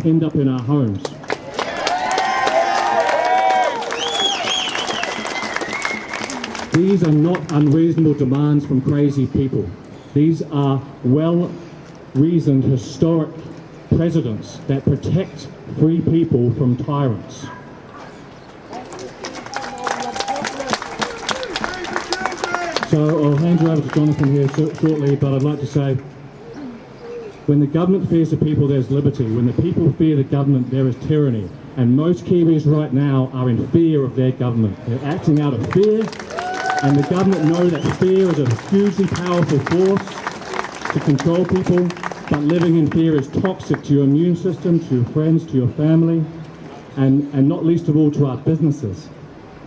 end up in our homes. These are not unreasonable demands from crazy people. These are well-reasoned historic precedents that protect free people from tyrants. So I'll hand you over to Jonathan here shortly, but I'd like to say, when the government fears the people, there's liberty. When the people fear the government, there is tyranny. And most Kiwis right now are in fear of their government. They're acting out of fear, and the government know that fear is a hugely powerful force to control people, but living in fear is toxic to your immune system, to your friends, to your family, and not least of all to our businesses.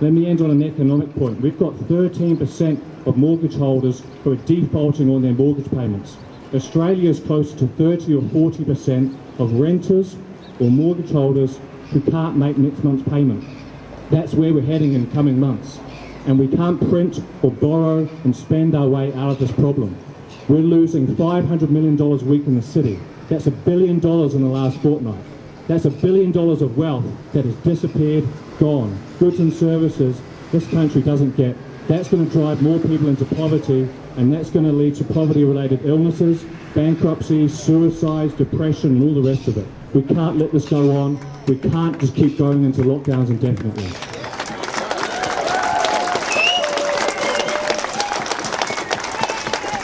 Let me end on an economic point. We've got 13% of mortgage holders who are defaulting on their mortgage payments. Australia is close to 30 or 40% of renters or mortgage holders who can't make next month's payment. That's where we're heading in the coming months. And we can't print or borrow and spend our way out of this problem. We're losing $500 million a week in the city. That's $1 billion in the last fortnight. That's $1 billion of wealth that has disappeared, gone. Goods and services this country doesn't get. That's going to drive more people into poverty, and that's going to lead to poverty-related illnesses, bankruptcy, suicides, depression, and all the rest of it. We can't let this go on. We can't just keep going into lockdowns indefinitely.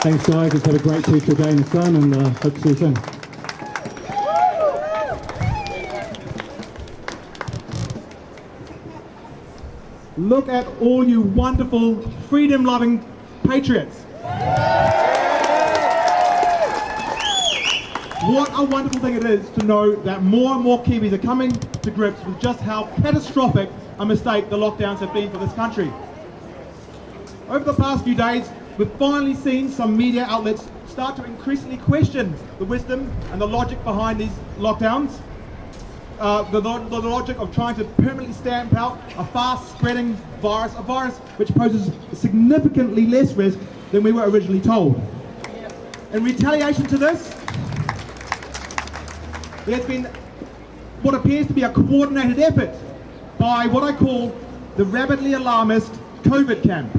Thanks, guys. Let's have a great Tuesday day in the sun, and hope to see you soon. Look at all you wonderful, freedom-loving patriots. What a wonderful thing it is to know that more and more Kiwis are coming to grips with just how catastrophic a mistake the lockdowns have been for this country. Over the past few days, we've finally seen some media outlets start to increasingly question the wisdom and the logic behind these lockdowns. The logic of trying to permanently stamp out a fast-spreading virus, a virus which poses significantly less risk than we were originally told. In retaliation to this, there's been what appears to be a coordinated effort by what I call the rabidly alarmist COVID camp.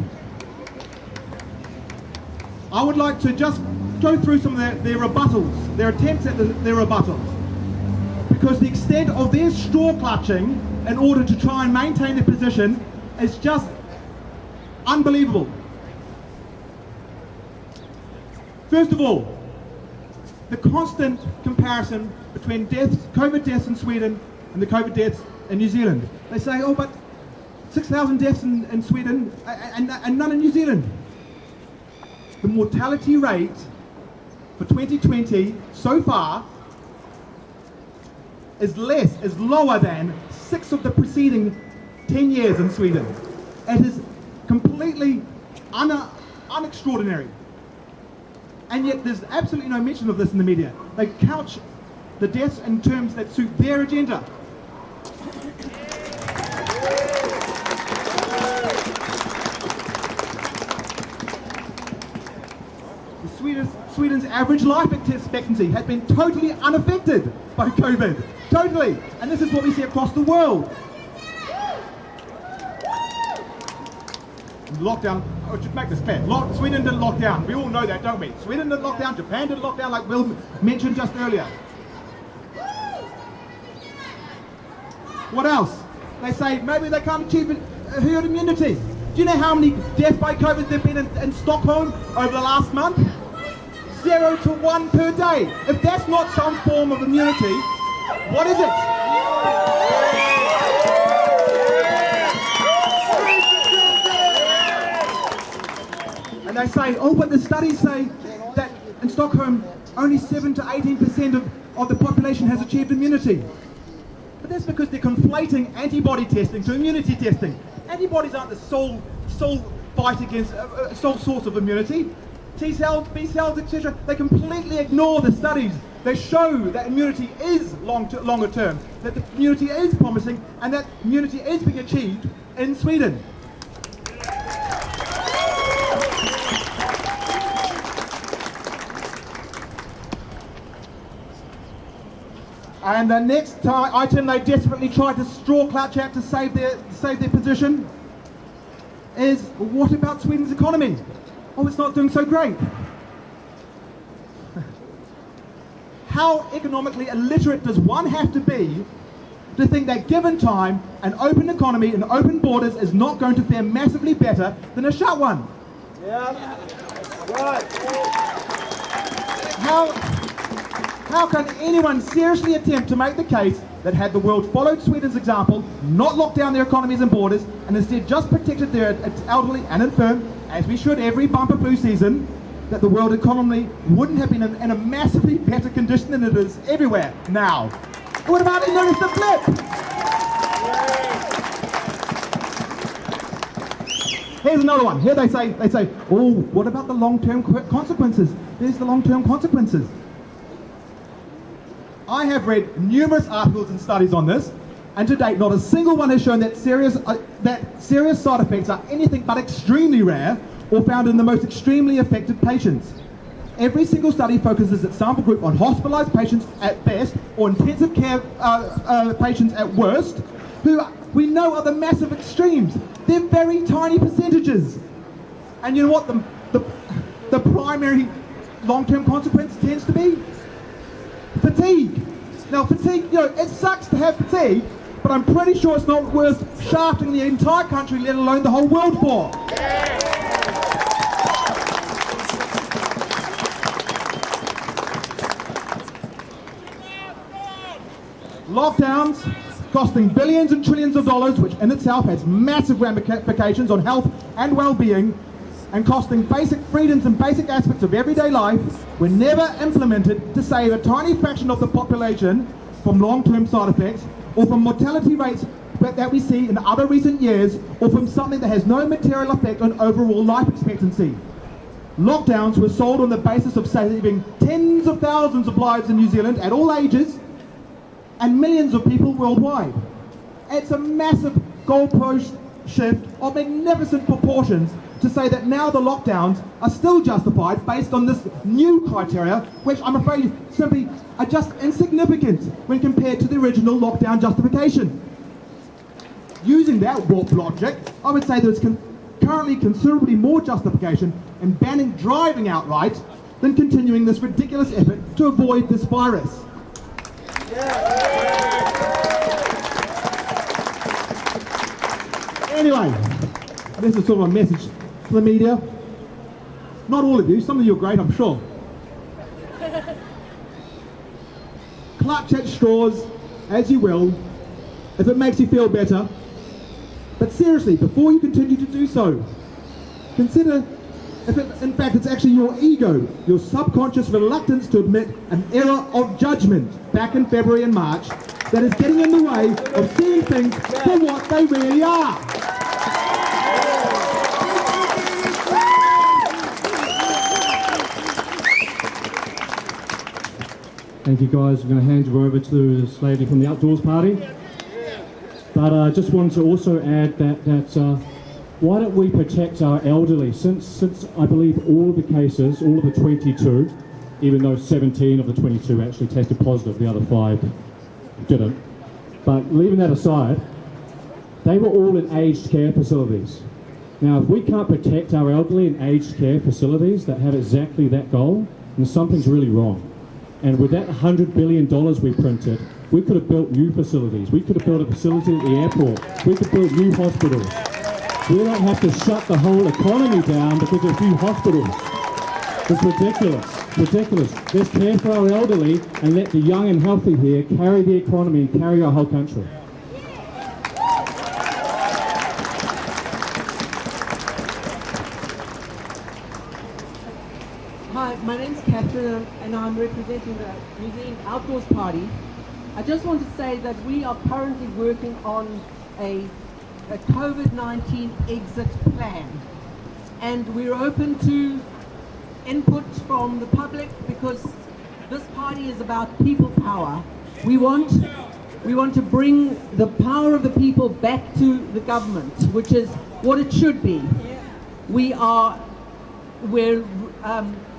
I would like to just go through some of their rebuttals, their attempts at their rebuttals. Because the extent of their straw clutching in order to try and maintain their position is just unbelievable. First of all, the constant comparison between COVID deaths in Sweden and the COVID deaths in New Zealand. They say, oh, but 6,000 deaths in Sweden and none in New Zealand. The mortality rate for 2020 so far is lower than 6 of the preceding 10 years in Sweden. It is completely unextraordinary. And yet there's absolutely no mention of this in the media. They couch the deaths in terms that suit their agenda. Sweden's average life expectancy has been totally unaffected by COVID. Totally. And this is what we see across the world. Lockdown, I should make this clear. Sweden didn't lock down. We all know that, don't we? Sweden didn't lock down, Japan didn't lock down, like Will mentioned just earlier. What else? They say maybe they can't achieve herd immunity. Do you know how many deaths by COVID there have been in Stockholm over the last month? 0 to 1 per day. If that's not some form of immunity, what is it? And they say, oh, but the studies say that in Stockholm only 7 to 18% of the population has achieved immunity. But that's because they're conflating antibody testing to immunity testing. Antibodies aren't the sole fight against, sole source of immunity. T cells, B cells, etc. They completely ignore the studies. They show that immunity is longer term, that the immunity is promising, and that immunity is being achieved in Sweden. And the next item they desperately tried to straw clutch at to save their position is, what about Sweden's economy? Oh, it's not doing so great. How economically illiterate does one have to be to think that given time, an open economy and open borders is not going to fare massively better than a shut one? Yeah. Right. How can anyone seriously attempt to make the case that had the world followed Sweden's example, not locked down their economies and borders, and instead just protected their elderly and infirm, as we should every bumper flu season, that the world economy wouldn't have been in a massively better condition than it is everywhere now? What about notice the flip? Here's another one. Here they say, oh, what about the long-term consequences? There's the long-term consequences. I have read numerous articles and studies on this, and to date not a single one has shown that serious side effects are anything but extremely rare or found in the most extremely affected patients. Every single study focuses its sample group on hospitalised patients at best or intensive care patients at worst, who we know are the massive extremes. They're very tiny percentages. And you know what the primary long-term consequence tends to be? Fatigue. Now fatigue, you know, it sucks to have fatigue, but I'm pretty sure it's not worth shafting the entire country, let alone the whole world for. Lockdowns costing billions and trillions of dollars, which in itself has massive ramifications on health and well-being, and costing basic freedoms and basic aspects of everyday life, were never implemented to save a tiny fraction of the population from long-term side effects or from mortality rates that we see in other recent years, or from something that has no material effect on overall life expectancy. Lockdowns were sold on the basis of saving tens of thousands of lives in New Zealand at all ages and millions of people worldwide. It's a massive goalpost shift of magnificent proportions to say that now the lockdowns are still justified based on this new criteria, which I'm afraid simply are just insignificant when compared to the original lockdown justification. Using that warped logic, I would say there's currently considerably more justification in banning driving outright than continuing this ridiculous effort to avoid this virus. Anyway, this is sort of a message to the media. Not all of you, some of you are great, I'm sure. Clutch at straws as you will, if it makes you feel better. But seriously, before you continue to do so, consider if in fact it's actually your ego, your subconscious reluctance to admit an error of judgment back in February and March that is getting in the way of seeing things for what they really are. Thank you guys. I'm going to hand you over to this lady from the Outdoors Party. But I just wanted to also add that why don't we protect our elderly? Since I believe all of the cases, all of the 22, even though 17 of the 22 actually tested positive, the other 5 didn't. But leaving that aside, they were all in aged care facilities. Now, if we can't protect our elderly in aged care facilities that have exactly that goal, then something's really wrong. And with that $100 billion we printed, we could have built new facilities. We could have built a facility at the airport. We could build new hospitals. We don't have to shut the whole economy down because of a few hospitals. It's ridiculous. Ridiculous. Let's care for our elderly and let the young and healthy here carry the economy and carry our whole country. Hi, my name's Catherine and I'm representing the New Zealand Outdoors Party. I just want to say that we are currently working on a COVID-19 exit plan, and we're open to input from the public because this party is about people power. We want to bring the power of the people back to the government, which is what it should be. We're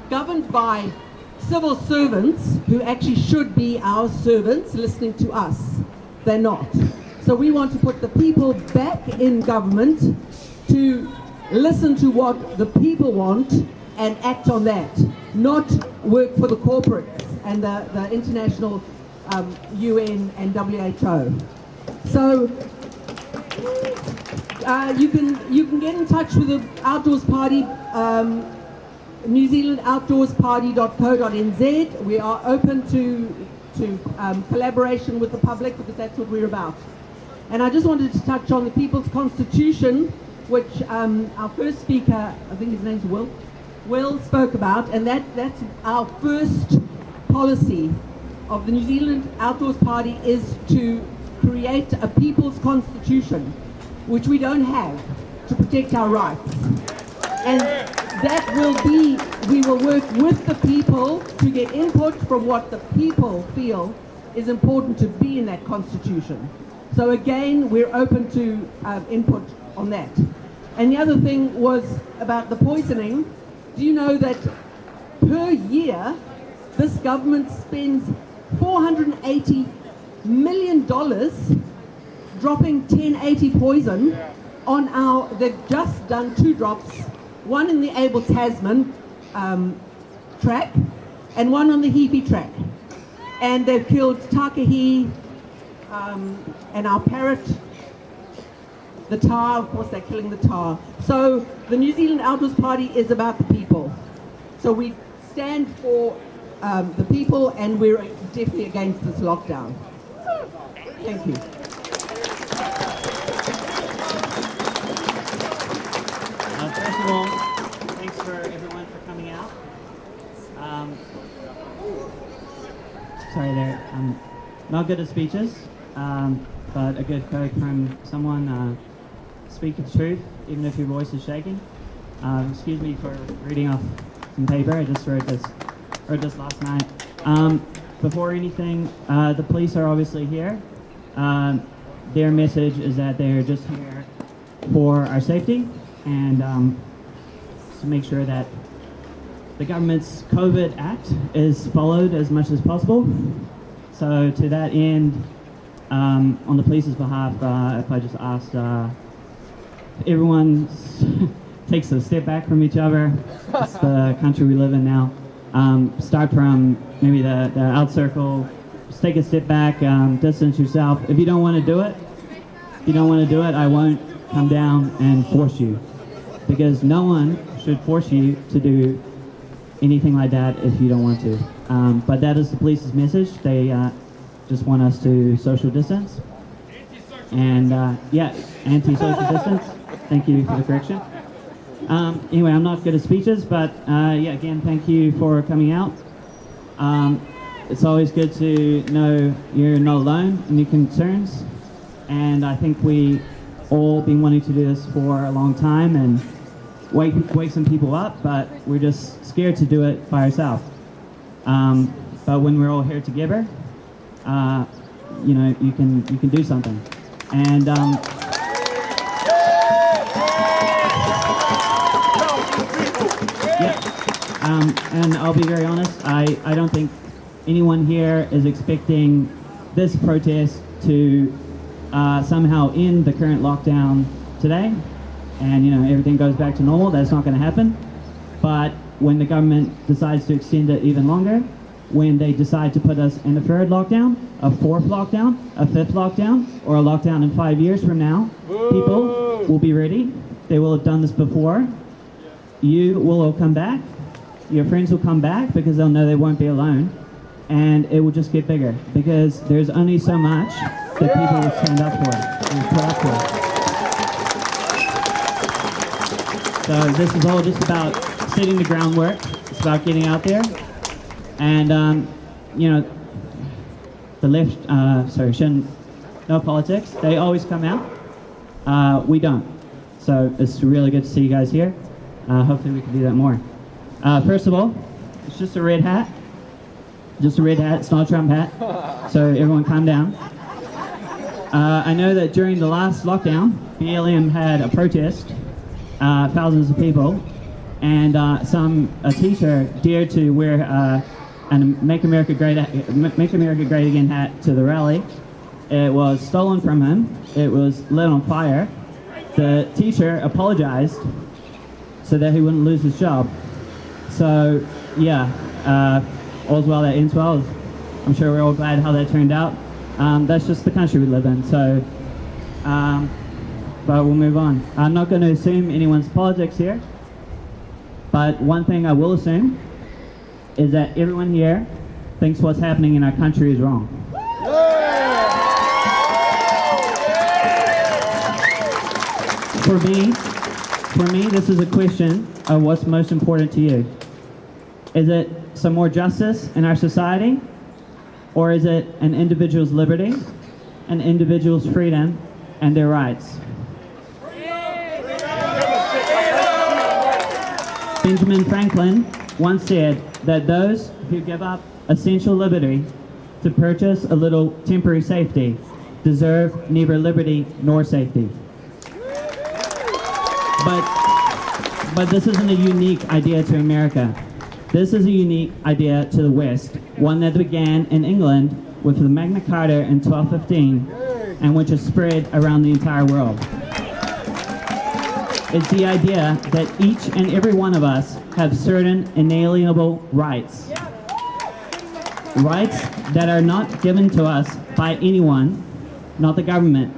governed by civil servants who actually should be our servants listening to us. They're not. So we want to put the people back in government to listen to what the people want and act on that, not work for the corporates and the international UN and WHO. So you can get in touch with the Outdoors Party, New Zealand outdoorsparty.co.nz. We are open to collaboration with the public because that's what we're about. And I just wanted to touch on the People's Constitution, which our first speaker, I think his name's Will spoke about, and that's our first policy of the New Zealand Outdoors Party is to create a People's Constitution, which we don't have, to protect our rights. And that will be, we will work with the people to get input from what the people feel is important to be in that constitution. So again, we're open to input on that. And the other thing was about the poisoning. Do you know that per year, this government spends $480 million dropping 1080 poison on our, they've just done 2 drops, one in the Abel Tasman track and one on the Heaphy track. And they've killed Takahi and our parrot, the tar, of course they're killing the tar. So the New Zealand Outdoors Party is about the people. So we stand for the people, and we're definitely against this lockdown. Thank you. First of all, thanks for everyone for coming out. Sorry there, I'm not good at speeches, but a good quote from someone, speak the truth, even if your voice is shaking. Excuse me for reading off some paper, I just wrote this last night. Before anything, the police are obviously here. Their message is that they're just here for our safety and to make sure that the government's COVID Act is followed as much as possible. So to that end, on the police's behalf, if I just asked everyone takes a step back from each other. It's the country we live in now. Start from maybe the out circle, just take a step back, distance yourself. If you don't want to do it, I won't come down and force you, because no one should force you to do anything like that if you don't want to. But that is the police's message. They just want us to social distance. And yeah, anti-social distance. Thank you for the correction. Anyway, I'm not good at speeches, but yeah, again, thank you for coming out. It's always good to know you're not alone in your concerns, and I think we all been wanting to do this for a long time and wake some people up, but we're just scared to do it by ourselves. But when we're all here together, you know, you can do something. And and I'll be very honest, I don't think anyone here is expecting this protest to somehow end the current lockdown today, and you know, everything goes back to normal. That's not going to happen. But when the government decides to extend it even longer, when they decide to put us in a 3rd lockdown, a 4th lockdown, a 5th lockdown, or a lockdown in 5 years from now, people will be ready. They will have done this before. You will all come back. Your friends will come back because they'll know they won't be alone. And it will just get bigger because there's only so much that people will stand up for and put up for. So this is all just about setting the groundwork. It's about getting out there. And, you know, the left, no politics. They always come out. We don't. So it's really good to see you guys here. Hopefully we can do that more. First of all, it's just a red hat. Just a red hat, it's not a Trump hat. So everyone calm down. I know that during the last lockdown, BLM had a protest, thousands of people, and a teacher dared to wear and Make America Great Again hat to the rally. It was stolen from him. It was lit on fire. The teacher apologized so that he wouldn't lose his job. So yeah, all's well that ends well. I'm sure we're all glad how that turned out. That's just the country we live in. So, but we'll move on. I'm not going to assume anyone's politics here, but one thing I will assume is that everyone here thinks what's happening in our country is wrong. For me, this is a question of what's most important to you. Is it some more justice in our society? Or is it an individual's liberty, an individual's freedom, and their rights? Benjamin Franklin once said that those who give up essential liberty to purchase a little temporary safety deserve neither liberty nor safety. But this isn't a unique idea to America. This is a unique idea to the West, one that began in England with the Magna Carta in 1215 and which has spread around the entire world. It's the idea that each and every one of us have certain inalienable rights. Rights that are not given to us by anyone, not the government.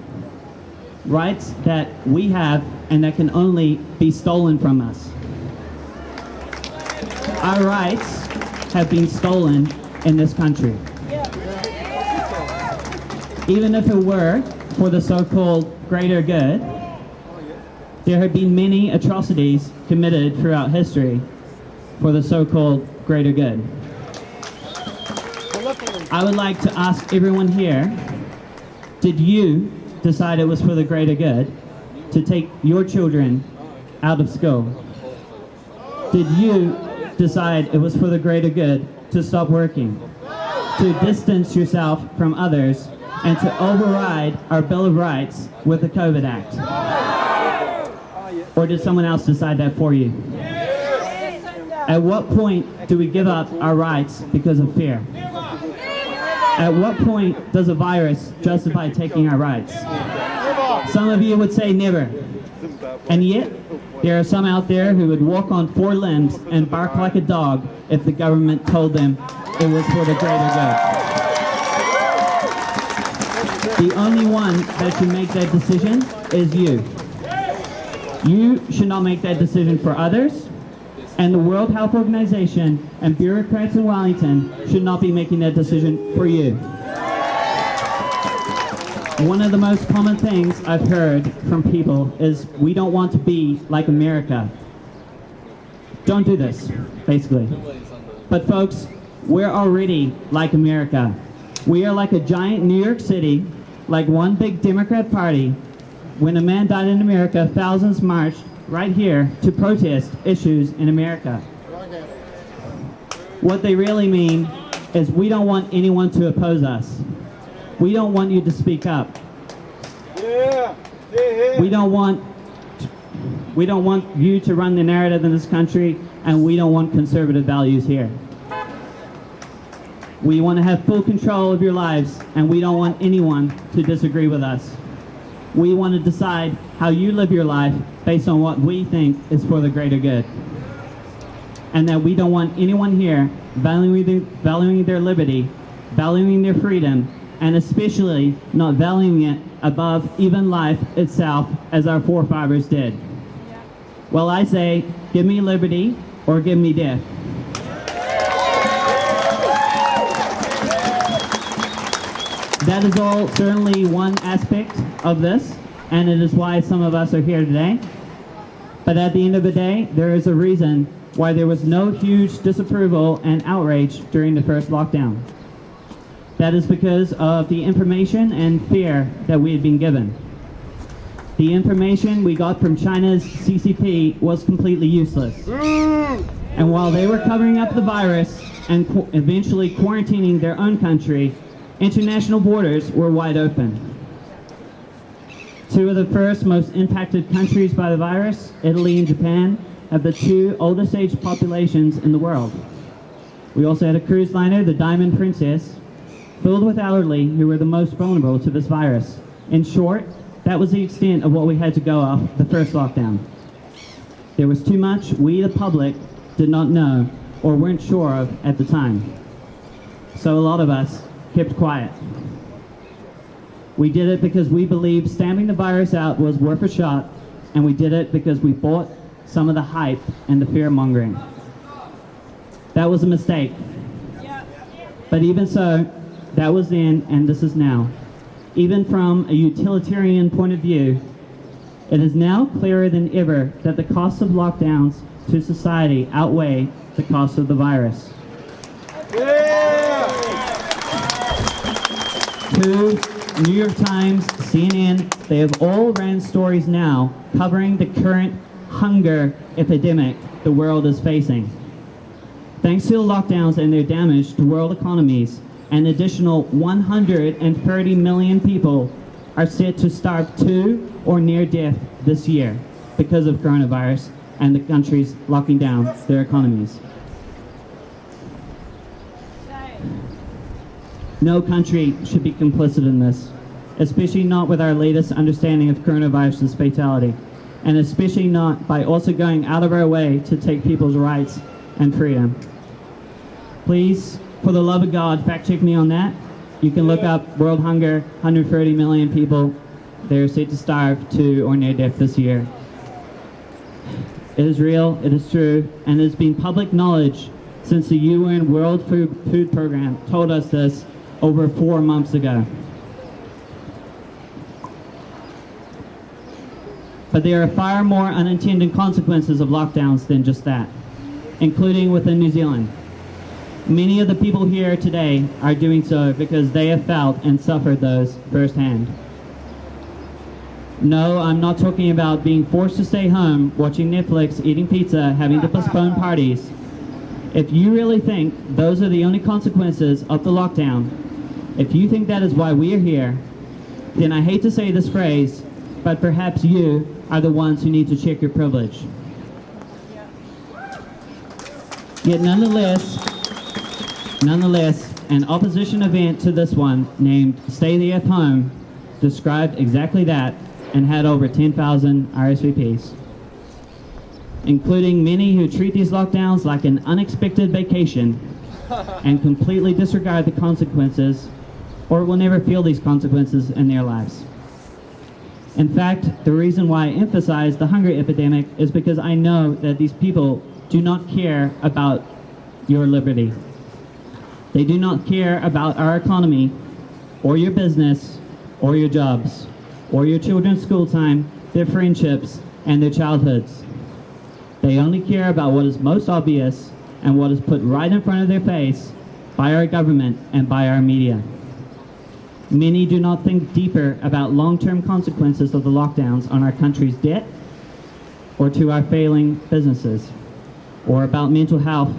Rights that we have and that can only be stolen from us. Our rights have been stolen in this country. Even if it were for the so-called greater good, there have been many atrocities committed throughout history for the so-called greater good. I would like to ask everyone here, did you decide it was for the greater good to take your children out of school? Did you decide it was for the greater good to stop working, to distance yourself from others, and to override our Bill of Rights with the COVID Act? Or did someone else decide that for you? At what point do we give up our rights because of fear? At what point does a virus justify taking our rights? Some of you would say never. And yet, there are some out there who would walk on four limbs and bark like a dog if the government told them it was for the greater good. The only one that should make that decision is you. You should not make that decision for others, and the World Health Organization and bureaucrats in Wellington should not be making that decision for you. One of the most common things I've heard from people is, we don't want to be like America. Don't do this, basically. But folks, we're already like America. We are like a giant New York City, like one big Democrat party. When a man died in America, thousands marched right here to protest issues in America. What they really mean is, we don't want anyone to oppose us. We don't want you to speak up. We don't want you to run the narrative in this country, and we don't want conservative values here. We want to have full control of your lives, and we don't want anyone to disagree with us. We want to decide how you live your life based on what we think is for the greater good. And that we don't want anyone here valuing their liberty, valuing their freedom, and especially not valuing it above even life itself, as our forefathers did. Well, I say, give me liberty or give me death. That is all certainly one aspect of this, and it is why some of us are here today. But at the end of the day, there is a reason why there was no huge disapproval and outrage during the first lockdown. That is because of the information and fear that we had been given. The information we got from China's CCP was completely useless. And while they were covering up the virus and eventually quarantining their own country, international borders were wide open. Two of the first most impacted countries by the virus, Italy and Japan, have the two oldest age populations in the world. We also had a cruise liner, the Diamond Princess, filled with elderly who were the most vulnerable to this virus. In short, that was the extent of what we had to go off the first lockdown. There was too much we, the public, did not know or weren't sure of at the time. So a lot of us kept quiet. We did it because we believed stamping the virus out was worth a shot, and we did it because we bought some of the hype and the fear-mongering. That was a mistake. But even so, that was then and this is now. Even from a utilitarian point of view, it is now clearer than ever that the costs of lockdowns to society outweigh the cost of the virus. Who, New York Times, CNN, they have all ran stories now covering the current hunger epidemic the world is facing. Thanks to the lockdowns and their damage to world economies, an additional 130 million people are set to starve to or near death this year because of coronavirus and the countries locking down their economies. No country should be complicit in this, especially not with our latest understanding of coronavirus's fatality, and especially not by also going out of our way to take people's rights and freedom. Please, for the love of God, fact check me on that. You can look up world hunger, 130 million people. They're set to starve to or near death this year. It is real, it is true, and it has been public knowledge since the UN World Food Program told us this over 4 months ago. But there are far more unintended consequences of lockdowns than just that, including within New Zealand. Many of the people here today are doing so because they have felt and suffered those firsthand. No, I'm not talking about being forced to stay home, watching Netflix, eating pizza, having to postpone parties. If you really think those are the only consequences of the lockdown, if you think that is why we are here, then I hate to say this phrase, but perhaps you are the ones who need to check your privilege. Yet nonetheless, an opposition event to this one named Stay the F Home described exactly that and had over 10,000 RSVPs, including many who treat these lockdowns like an unexpected vacation and completely disregard the consequences or will never feel these consequences in their lives. In fact, the reason why I emphasize the hunger epidemic is because I know that these people do not care about your liberty. They do not care about our economy, or your business, or your jobs, or your children's school time, their friendships, and their childhoods. They only care about what is most obvious and what is put right in front of their face by our government and by our media. Many do not think deeper about long-term consequences of the lockdowns on our country's debt, or to our failing businesses, or about mental health,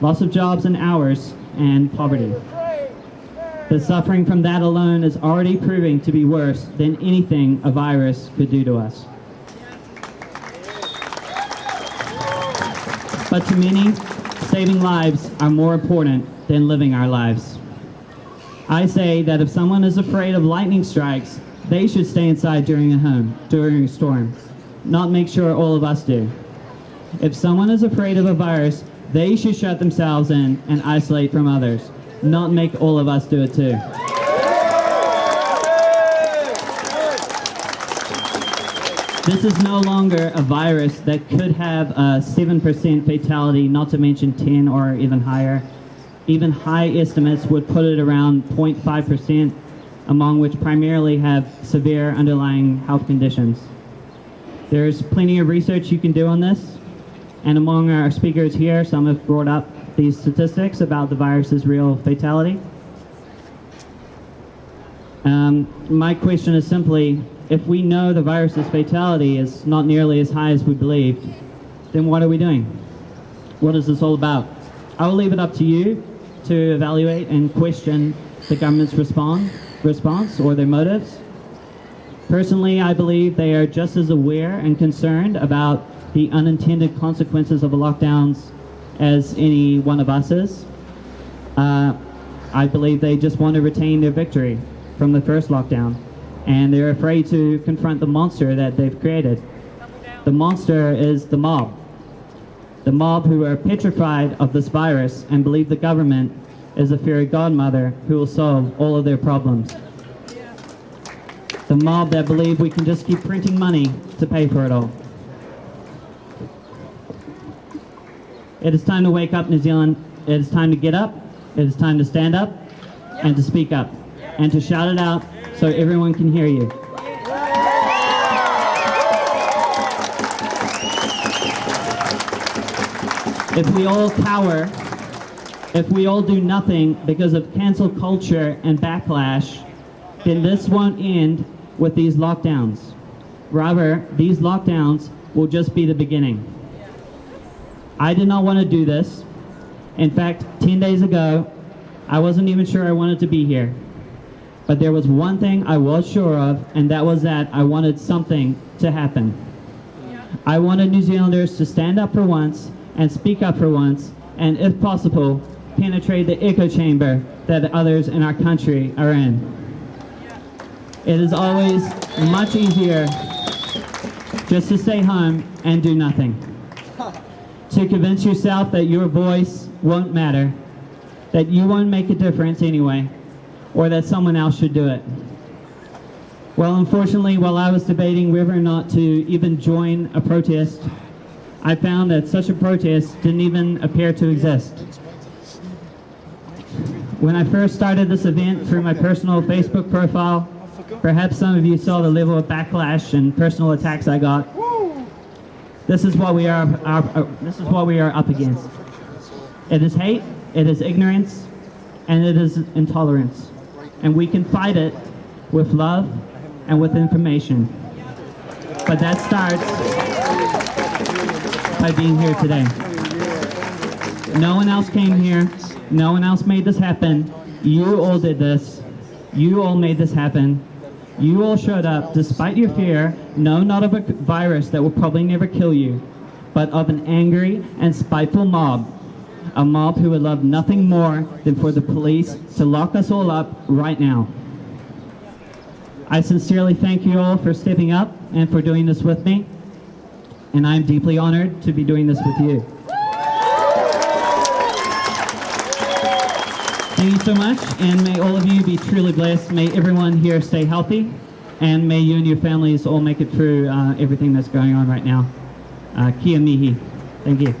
loss of jobs and hours, and poverty. The suffering from that alone is already proving to be worse than anything a virus could do to us. But to many, saving lives are more important than living our lives. I say that if someone is afraid of lightning strikes, they should stay inside during a storm, not make sure all of us do. If someone is afraid of a virus, they should shut themselves in and isolate from others, not make all of us do it too. This is no longer a virus that could have a 7% fatality, not to mention 10 or even higher. Even high estimates would put it around 0.5%, among which primarily have severe underlying health conditions. There's plenty of research you can do on this, and among our speakers here, some have brought up these statistics about the virus's real fatality. My question is simply, if we know the virus's fatality is not nearly as high as we believed, then what are we doing? What is this all about? I will leave it up to you to evaluate and question the government's response or their motives. Personally, I believe they are just as aware and concerned about the unintended consequences of the lockdowns as any one of us is. I believe they just want to retain their victory from the first lockdown, and they're afraid to confront the monster that they've created. The monster is the mob. The mob who are petrified of this virus and believe the government is a fairy godmother who will solve all of their problems. The mob that believe we can just keep printing money to pay for it all. It is time to wake up, New Zealand. It is time to get up. It is time to stand up and to speak up and to shout it out so everyone can hear you. If we all cower, if we all do nothing because of cancel culture and backlash, then this won't end with these lockdowns. Rather, these lockdowns will just be the beginning. I did not want to do this. In fact, 10 days ago, I wasn't even sure I wanted to be here. But there was one thing I was sure of, and that was that I wanted something to happen. I wanted New Zealanders to stand up for once and speak up for once, and if possible, penetrate the echo chamber that others in our country are in. It is always much easier just to stay home and do nothing. To convince yourself that your voice won't matter, that you won't make a difference anyway, or that someone else should do it. Well, unfortunately, while I was debating whether or not to even join a protest, I found that such a protest didn't even appear to exist. When I first started this event through my personal Facebook profile, perhaps some of you saw the level of backlash and personal attacks I got. This is what we are up against. It is hate, it is ignorance, and it is intolerance. And we can fight it with love and with information. But that starts by being here today. No one else came here. No one else made this happen. You all did this. You all made this happen. You all showed up despite your fear, no, not of a virus that will probably never kill you, but of an angry and spiteful mob. A mob who would love nothing more than for the police to lock us all up right now. I sincerely thank you all for stepping up and for doing this with me, and I'm deeply honored to be doing this with you. Thank you so much, and may all of you be truly blessed. May everyone here stay healthy, and may you and your families all make it through everything that's going on right now. Kia mihi. Thank you.